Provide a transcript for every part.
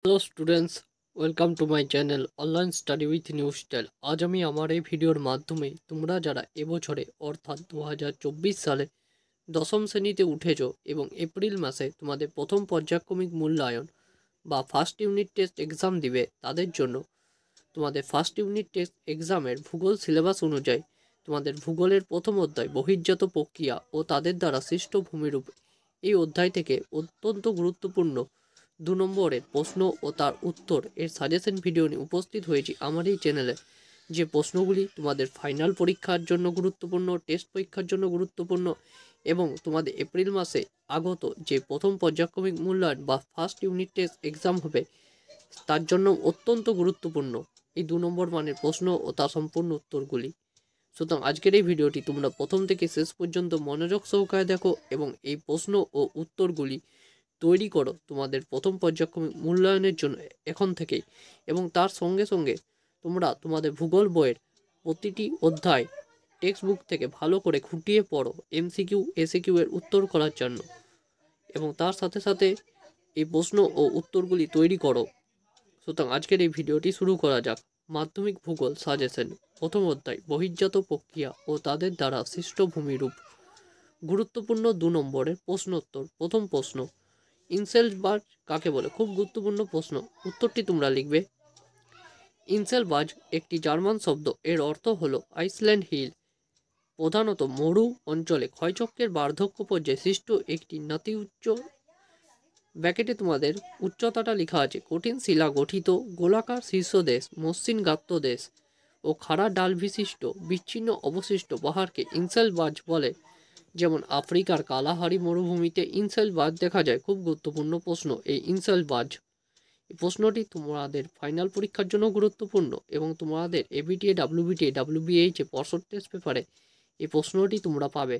Hello students, welcome to my channel online study with new style. আজ আমি আমার এই ভিডিওর মাধ্যমে তোমরা যারা এবছরে অর্থাৎ 2024 সালে দশম শ্রেণীতে উঠেছ এবং এপ্রিল মাসে তোমাদের প্রথম পর্যায়ক্রমিক মূল্যায়ন বা ফার্স্ট ইউনিট টেস্ট এক্সাম দিবে, তাদের জন্য তোমাদের ফার্স্ট ইউনিট টেস্ট এক্সামের ভূগোল সিলেবাস অনুযায়ী তোমাদের ভূগোলের প্রথম অধ্যায় বহির্জাত প্রক্রিয়া ও তাদের দ্বারা সৃষ্ট ভূমিরূপ, এই অধ্যায় থেকে অত্যন্ত গুরুত্বপূর্ণ 2 নম্বরের প্রশ্ন ও তার উত্তর এর সাজেশন ভিডিও নিয়ে উপস্থিত হয়েছি আমার এই চ্যানেলে। যে প্রশ্নগুলি তোমাদের ফাইনাল পরীক্ষার জন্য গুরুত্বপূর্ণ, টেস্ট পরীক্ষার জন্য গুরুত্বপূর্ণ এবং তোমাদের এপ্রিল মাসে আগত যে প্রথম পর্যায়ক্রমিক মূল্যায়ন বা ফার্স্ট ইউনিট টেস্ট এক্সাম হবে তার জন্য অত্যন্ত গুরুত্বপূর্ণ এই 2 নম্বর মানের প্রশ্ন ও তার সম্পূর্ণ উত্তরগুলি। সুতরাং আজকের এই ভিডিওটি তোমরা প্রথম থেকে শেষ পর্যন্ত মনোযোগ সহকারে দেখো এবং এই প্রশ্ন ও উত্তরগুলি তৈরি করো তোমাদের প্রথম পর্যায়ক্রমিক মূল্যায়নের জন্য এখন থেকেই। এবং তার সঙ্গে সঙ্গে তোমরা তোমাদের ভূগোল বইয়ের প্রতিটি অধ্যায় টেক্সট বুক থেকে ভালো করে খুঁটিয়ে পড়ো এমসিকিউ এসিকিউ এর উত্তর করার জন্য, এবং তার সাথে সাথে এই প্রশ্ন ও উত্তরগুলি তৈরি করো। সুতরাং আজকের এই ভিডিওটি শুরু করা যাক। মাধ্যমিক ভূগোল সাজেশন, প্রথম অধ্যায় বহির্জাত প্রক্রিয়া ও তাদের দ্বারা সৃষ্ট ভূমিরূপ। গুরুত্বপূর্ণ 2 নম্বরের প্রশ্নোত্তর। প্রথম প্রশ্ন, ইনসেলবার্গ কাকে বলে? খুব গুরুত্বপূর্ণ প্রশ্ন, উত্তরটি তোমরা লিখবে। ইনসেলবার্গ একটি জার্মান শব্দ, এর অর্থ হলো আইসল্যান্ড হিল। প্রধানত মরু অঞ্চলে ক্ষয়চক্রের বার্ধক্য পর্যায়ে সৃষ্ট একটি নাতি উচ্চ, ব্যাকেটে তোমাদের উচ্চতাটা লেখা আছে, কঠিন শিলা গঠিত গোলাকার শীর্ষদেশ, মসৃণ গাত্রদেশ ও খাড়া ডাল বিশিষ্ট বিচ্ছিন্ন অবশিষ্ট পাহাড়কে ইনসেলবার্গ বলে। যেমন আফ্রিকার কালাহারি মরুভূমিতে ইনসেলবার্গ দেখা যায়। খুব গুরুত্বপূর্ণ প্রশ্ন এই ইনসেলবার্গ। এই প্রশ্নটি তোমাদের ফাইনাল পরীক্ষার জন্য গুরুত্বপূর্ণ এবং তোমাদের এবিটিএ ডাব্লিউবিটিএ ডাব্লিউবিএইচ এ পর্ষদ টেস্ট পেপারে এই প্রশ্নটি তোমরা পাবে।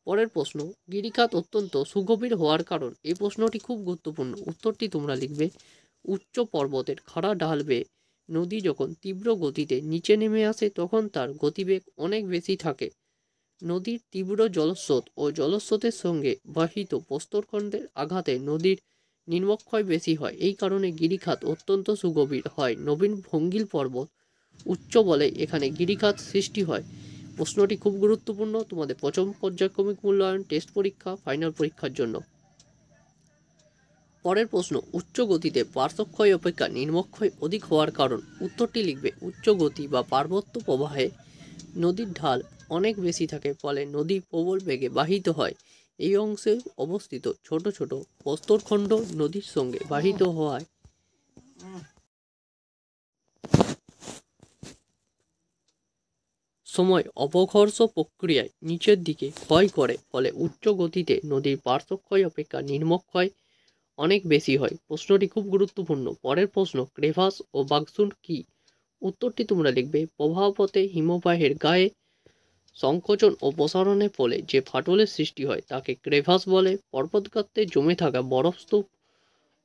পরের প্রশ্ন, গিরিখাত অত্যন্ত সুগভীর হওয়ার কারণ? এই প্রশ্নটি খুব গুরুত্বপূর্ণ, উত্তরটি তোমরা লিখবে। উচ্চ পর্বতের খাড়া ঢাল বেয়ে নদী যখন তীব্র গতিতে নিচে নেমে আসে তখন তার গতিবেগ অনেক বেশি থাকে। নদীর তীব্র জলস্রোত ও জলস্রোতের সঙ্গে বাহিত প্রস্তরখণ্ডের আঘাতে নদীর নিম্নক্ষয় বেশি হয়, এই কারণে গিরিখাত অত্যন্ত সুগভীর হয়। নবীন ভঙ্গিল পর্বত উচ্চ বলে এখানে গিরিখাত সৃষ্টি হয়। প্রশ্নটি খুব গুরুত্বপূর্ণ তোমাদের প্রথম পর্যায়ক্রমিক মূল্যায়ন টেস্ট পরীক্ষা ফাইনাল পরীক্ষার জন্য। পরের প্রশ্ন, উচ্চ গতিতে পার্শ্বক্ষয় অপেক্ষা নিম্নক্ষয় অধিক হওয়ার কারণ? উত্তরটি লিখবে। উচ্চ গতি বা পার্বত্য প্রবাহে নদীর ঢাল অনেক বেশি থাকে, ফলে নদী প্রবল বেগে বাহিত হয়। এই অংশে অবস্থিত ছোট ছোট প্রস্তরখণ্ড নদীর সঙ্গে বাহিত হওয়ায় সময় অপঘর্ষ প্রক্রিয়ায় নিচের দিকে ক্ষয় করে, ফলে উচ্চ গতিতে নদীর পার্শ্বক্ষয় অপেক্ষা নিম্নক্ষয় অনেক বেশি হয়। প্রশ্নটি খুব গুরুত্বপূর্ণ। পরের প্রশ্ন, ক্রেভাস ও বাকসুন্ড কি? উত্তরটি তোমরা লিখবে। প্রবাহপথে হিমবাহের গায়ে সংকোচন ও প্রসারণের ফলে যে ফাটলের সৃষ্টি হয় তাকে ক্রেভাস বলে। পর্বতগাত্রে জমে থাকা বরফস্তূপ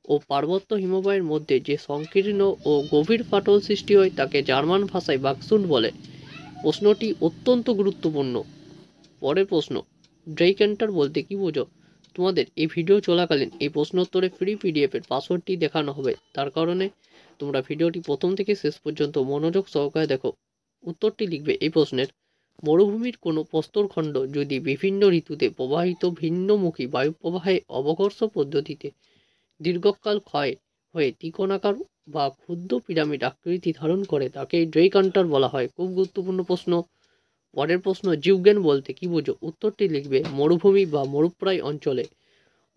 ও পার্বত্য হিমবাহের মধ্যে যে সংকীর্ণ ও গভীর ফাটল সৃষ্টি হয় তাকে জার্মান ভাষায় বাকসুন্ড বলে। প্রশ্নটি অত্যন্ত গুরুত্বপূর্ণ। পরের প্রশ্ন, ড্রেইকেন্টার বলতে কি বোঝো? তোমাদের এই ভিডিও চলাকালীন এই প্রশ্নোত্তরে ফ্রি পিডিএফ এর পাসওয়ার্ডটি দেখানো হবে, তার কারণে তোমরা ভিডিওটি প্রথম থেকে শেষ পর্যন্ত মনোযোগ সহকারে দেখো। উত্তরটি লিখবে এই প্রশ্নের। মরুভূমির কোনো প্রস্তরখণ্ড যদি বিভিন্ন ঋতুতে প্রবাহিত ভিন্নমুখী বায়ুপ্রবাহে অবঘর্ষ পদ্ধতিতে দীর্ঘকাল ক্ষয় হয়ে ত্রিকোণাকার বা ক্ষুদ্র পিরামিড আকৃতি ধারণ করে তাকে ড্রেইকেন্টার বলা হয়। খুব গুরুত্বপূর্ণ প্রশ্ন। পরের প্রশ্ন, জিওগেন বলতে কি বোঝো? উত্তরটি লিখবে। মরুভূমি বা মরুপ্রায় অঞ্চলে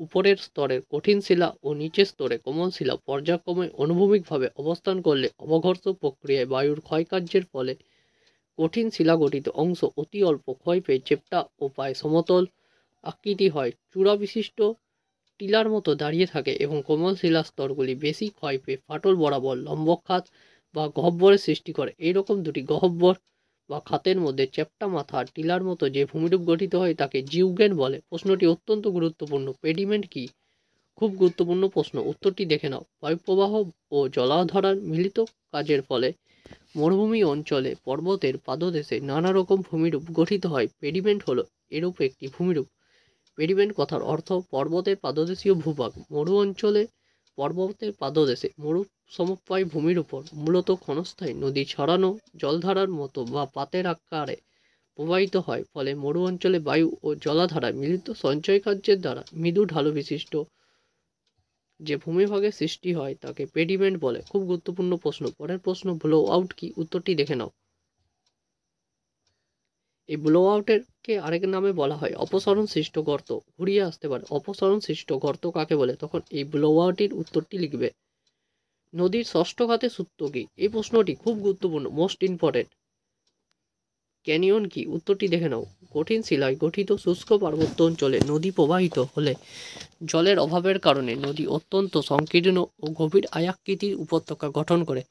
উপরের স্তরের কঠিন শিলা ও নিচের স্তরে কোমল শিলা পর্যায়ক্রমে অনুভূমিকভাবে অবস্থান করলে অবঘর্ষ প্রক্রিয়ায় বায়ুর ক্ষয়কার্যের ফলে কঠিন শিলা গঠিত অংশ অতি অল্প ক্ষয় পেয়ে চেপ্টা ও প্রায় সমতল আকৃতি হয়। চূড়া বিশিষ্ট টিলার মতো দাঁড়িয়ে থাকে এবং কোমল শিলার স্তরগুলি বেশি ক্ষয় পেয়ে ফাটল বরাবর লম্বখাত বা গহ্বরের সৃষ্টি করে। এইরকম দুটি গহ্বর বা খাতের মধ্যে চ্যাপ্টা মাথা টিলার মতো যে ভূমিরূপ গঠিত হয় তাকে জিওগেন বলে। প্রশ্নটি অত্যন্ত গুরুত্বপূর্ণ। পেডিমেন্ট কি? খুব গুরুত্বপূর্ণ প্রশ্ন, উত্তরটি দেখে নাও। বায়ুপ্রবাহ ও জলাধারার মিলিত কাজের ফলে মরুভূমি অঞ্চলে পর্বতের পাদদেশে নানা রকম ভূমিরূপ গঠিত হয়। পেডিমেন্ট হলো এরূপ একটি ভূমিরূপ। পেডিমেন্ট কথার অর্থ পর্বতের পাদদেশীয় ভূভাগ। মরু অঞ্চলে পর্বতের পাদদেশে মরু সমপ্রায় ভূমির উপর মূলত ক্ষণস্থায়ী নদী ছড়ানো জলধারার মতো বা পাতের আকারে প্রবাহিত হয়, ফলে মরু অঞ্চলে বায়ু ও জলাধারায় মিলিত সঞ্চয় কার্যের দ্বারা মৃদু ঢালু বিশিষ্ট যে ভূমিভাগের সৃষ্টি হয় তাকে পেডিমেন্ট বলে। খুব গুরুত্বপূর্ণ প্রশ্ন। পরের প্রশ্ন, ব্লো আউট কি? উত্তরটি দেখে নাও। এই ব্লো আউটের কে আরেক নামে বলা হয় অপসরণ সৃষ্ট গর্ত। ঘুরিয়ে আসতে পারে, অপসরণ সৃষ্ট গর্ত কাকে বলে? তখন এই ব্লো আউটের উত্তরটি লিখবে। নদীর ষষ্ঠ খাতে সূত্র কি? এই প্রশ্নটি খুব গুরুত্বপূর্ণ, মোস্ট ইম্পর্টেন্ট। ক্যানিয়ন কি? উত্তরটি দেখে নাও। কঠিন শিলায় গঠিত শুষ্ক পার্বত্য অঞ্চলে নদী প্রবাহিত হলে জলের অভাবের কারণে নদী অত্যন্ত সংকীর্ণ ও গভীর আয়াকৃতির উপত্যকা গঠন করে।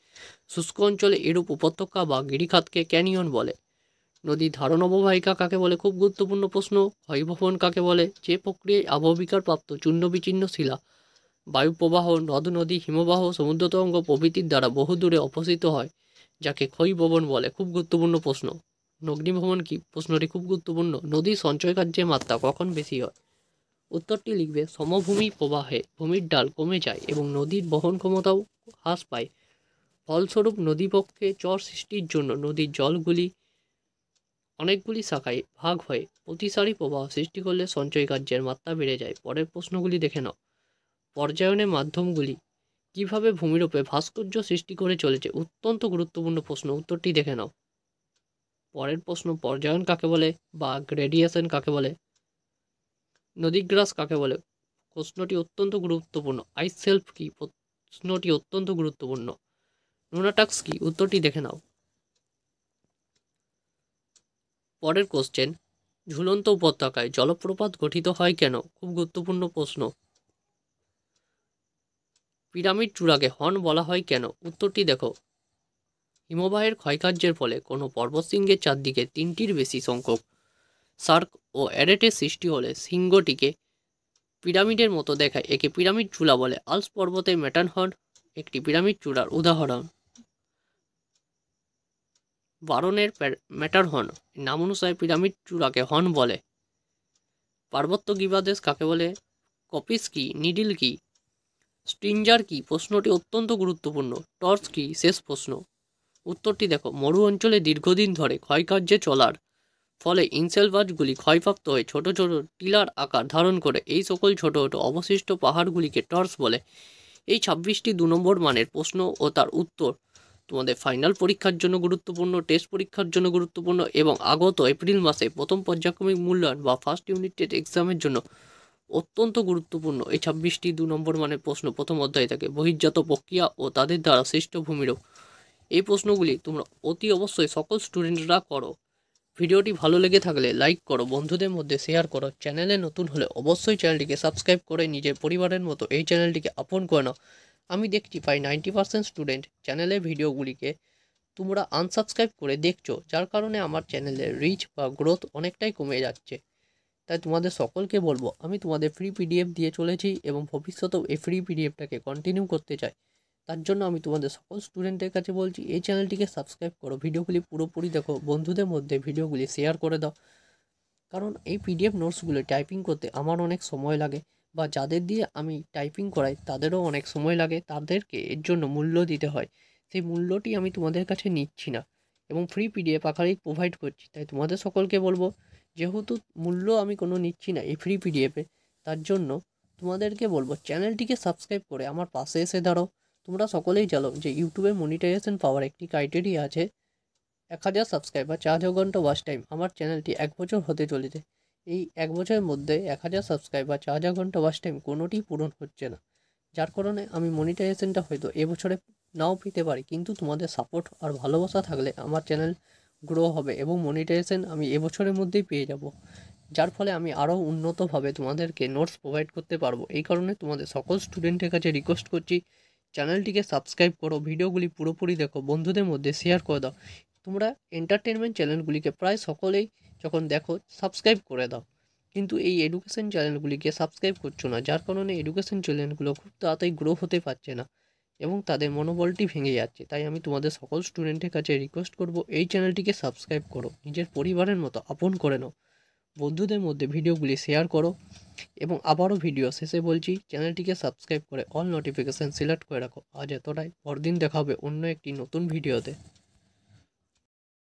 শুষ্ক অঞ্চলে এরূপ উপত্যকা বা গিরিখাতকে ক্যানিয়ন বলে। নদীর ধারণ অববাহিকা কাকে বলে? খুব গুরুত্বপূর্ণ প্রশ্ন। ক্ষয়ভবন কাকে বলে? যে প্রক্রিয়ায় আবহবিকার প্রাপ্ত চূর্ণ বিচ্ছিন্ন শিলা বায়ু প্রবাহ, নদ নদী, হিমবাহ, সমুদ্র তরঙ্গ প্রভৃতির দ্বারা বহু দূরে অপসৃত হয়, যাকে ক্ষয়ভবন বলে। খুব গুরুত্বপূর্ণ প্রশ্ন। অগ্নিভবন কি? প্রশ্নটি খুব গুরুত্বপূর্ণ। নদীর সঞ্চয় কার্যের মাত্রা কখন বেশি হয়? উত্তরটি লিখবে সমভূমি প্রবাহে ভূমির ঢাল কমে যায় এবং নদীর বহন ক্ষমতাও হ্রাস পায়। ফলস্বরূপ নদীপক্ষে চর সৃষ্টির জন্য নদীর জলগুলি অনেকগুলি শাখায় ভাগ হয়ে প্রতিসারী প্রবাহ সৃষ্টি করলে সঞ্চয় কার্যের মাত্রা বেড়ে যায়। পরের প্রশ্নগুলি দেখে নাও। পর্যায়নের মাধ্যমগুলি কিভাবে ভূমিরূপে ভাস্কর্য সৃষ্টি করে চলেছে? অত্যন্ত গুরুত্বপূর্ণ প্রশ্ন। উত্তরটি দেখে নাও। পরের প্রশ্ন, পর্যায়ন কাকে বলে বা গ্রেডিয়েশন কাকে বলে? নদীগ্রাস কাকে বলে? প্রশ্নটি অত্যন্ত গুরুত্বপূর্ণ। আইস সেলফ কি? প্রশ্নটি অত্যন্ত গুরুত্বপূর্ণ। নুনাটাক্স কি? উত্তরটি দেখে নাও। পরের কোশ্চেন, ঝুলন্ত উপত্যকায় জলপ্রপাত গঠিত হয় কেন? খুব গুরুত্বপূর্ণ প্রশ্ন। পিরামিড চূড়াকে হর্ন বলা হয় কেন? উত্তরটি দেখো। হিমবাহের ক্ষয়কার্যের ফলে কোনো পর্বতশৃঙ্গের চারদিকে তিনটির বেশি সংখ্যক সার্ক ও অ্যারেটের সৃষ্টি হলে শৃঙ্গটিকে পিরামিডের মতো দেখায়, একে পিরামিড চূড়া বলে। আল্পস পর্বতের ম্যাটারহর্ন একটি পিরামিড চূড়ার উদাহরণ। বারনের ম্যাটারহর্ন নাম অনুসারে পিরামিড চূড়াকে হর্ন বলে। পার্বত্য গিবাদেশ কাকে বলে? কপিস কি? নিডিল কি? স্ট্রিঞ্জার কি? প্রশ্নটি অত্যন্ত গুরুত্বপূর্ণ। টর্চ কি? শেষ প্রশ্ন। উত্তরটি দেখো। মরু অঞ্চলে দীর্ঘদিন ধরে ক্ষয়কার্যে চলার ফলে ইনসেলভাটগুলি ক্ষয়প্রাপ্ত হয়ে ছোট ছোট টিলার আকার ধারণ করে। এই সকল ছোট ছোট অবশিষ্ট পাহাড়গুলিকে টর্চ বলে। এই 26টি 2 নম্বর মানের প্রশ্ন ও তার উত্তর তোমাদের ফাইনাল পরীক্ষার জন্য গুরুত্বপূর্ণ, টেস্ট পরীক্ষার জন্য গুরুত্বপূর্ণ এবং আগত এপ্রিল মাসে প্রথম পর্যায়ক্রমিক মূল্যায়ন বা ফার্স্ট ইউনিট টেস্ট এক্সামের জন্য অত্যন্ত গুরুত্বপূর্ণ। এই 26টি 2 নম্বর মানের প্রশ্ন প্রথম অধ্যায় থেকে বহির্জাত প্রক্রিয়া ও তাদের দ্বারা সৃষ্ট ভূমিরূপ। এই প্রশ্নগুলি তোমরা অতি অবশ্যই সকল স্টুডেন্টরা করো। ভিডিওটি ভালো লেগে থাকলে লাইক করো, বন্ধুদের মধ্যে শেয়ার করো। চ্যানেলে নতুন হলে অবশ্যই চ্যানেলটিকে সাবস্ক্রাইব করে নিজের পরিবারের মতো এই চ্যানেলটিকে আপন করে নাও। আমি দেখছি প্রায় 90% স্টুডেন্ট চ্যানেলের ভিডিওগুলিকে তোমরা আনসাবস্ক্রাইব করে দেখছো, যার কারণে আমার চ্যানেলের রিচ বা গ্রোথ অনেকটাই কমে যাচ্ছে। তাই তোমাদের সকলকে বলবো, আমি তোমাদের ফ্রি পিডিএফ দিয়ে চলেছি এবং ভবিষ্যতেও এই ফ্রি পিডিএফটাকে কন্টিনিউ করতে চাই। তার জন্য আমি তোমাদের সকল স্টুডেন্টের কাছে বলছি, এই চ্যানেলটিকে সাবস্ক্রাইব করো, ভিডিওগুলি পুরোপুরি দেখো, বন্ধুদের মধ্যে ভিডিওগুলি শেয়ার করে দাও। কারণ এই পিডিএফ নোটসগুলো টাইপিং করতে আমার অনেক সময় লাগে, বা যাদের দিয়ে আমি টাইপিং করাই তাদেরও অনেক সময় লাগে, তাদেরকে এর জন্য মূল্য দিতে হয়। সেই মূল্যটি আমি তোমাদের কাছে নিচ্ছি না এবং ফ্রি পিডিএফ আকারেই প্রোভাইড করছি। তাই তোমাদের সকলকে বলবো, যেহেতু মূল্য আমি কোনো নিচ্ছি না এই ফ্রি পিডিএফে, তার জন্য তোমাদেরকে বলবো চ্যানেলটিকে সাবস্ক্রাইব করে আমার পাশে এসে দাঁড়াও। তোমরা সকলেই জানো যে ইউটিউবে মনিটাইজেশন পাওয়ার একটি ক্রাইটেরিয়া আছে 1000 সাবস্ক্রাইবার, 4000 ঘন্টা ওয়াচ টাইম। আমার চ্যানেলটি 1 বছর হতে চলেছে। এই 1 বছরের মধ্যে 1000 সাবস্ক্রাইবার, 4000 ঘন্টা ওয়াচ টাইম কোনোটিই পূরণ হচ্ছে না, যার কারণে আমি মনিটাইজেশনটা হয়তো এবছরে নাও পেতে পারি, কিন্তু তোমাদের সাপোর্ট আর ভালোবাসা থাকলে আমার চ্যানেল গ্রো হবে এবং মনিটাইজেশন আমি এবছরের মধ্যেই পেয়ে যাব, যার ফলে আমি আরও উন্নতভাবে তোমাদেরকে নোটস প্রোভাইড করতে পারবো। এই কারণে তোমাদের সকল স্টুডেন্টের কাছে রিকোয়েস্ট করছি, চ্যানেলটিকে সাবস্ক্রাইব করো, ভিডিওগুলি পুরোপুরি দেখো, বন্ধুদের মধ্যে শেয়ার করে দাও। তোমরা এন্টারটেনমেন্ট চ্যানেলগুলিকে প্রায় সকলেই যখন দেখো সাবস্ক্রাইব করে দাও, কিন্তু এই এডুকেশন চ্যানেলগুলিকে সাবস্ক্রাইব করছো না, যার কারণে এডুকেশন চ্যানেলগুলো খুব তাড়াতাড়ি গ্রো হতে পারছে না এবং তাদের মনোবলটি ভেঙে যাচ্ছে। তাই আমি তোমাদের সকল স্টুডেন্টের কাছে রিকোয়েস্ট করব, এই চ্যানেলটিকে সাবস্ক্রাইব করো, নিজের পরিবারের মতো আপন করে নাও। বন্ধুদের মধ্যে ভিডিওগুলি শেয়ার করো এবং আবারও ভিডিও শেষে বলছি চ্যানেলটিকে সাবস্ক্রাইব করে অল নোটিফিকেশান সিলেক্ট করে রাখো। আজ এতটাই, পরদিন দেখা হবে অন্য একটি নতুন ভিডিওতে।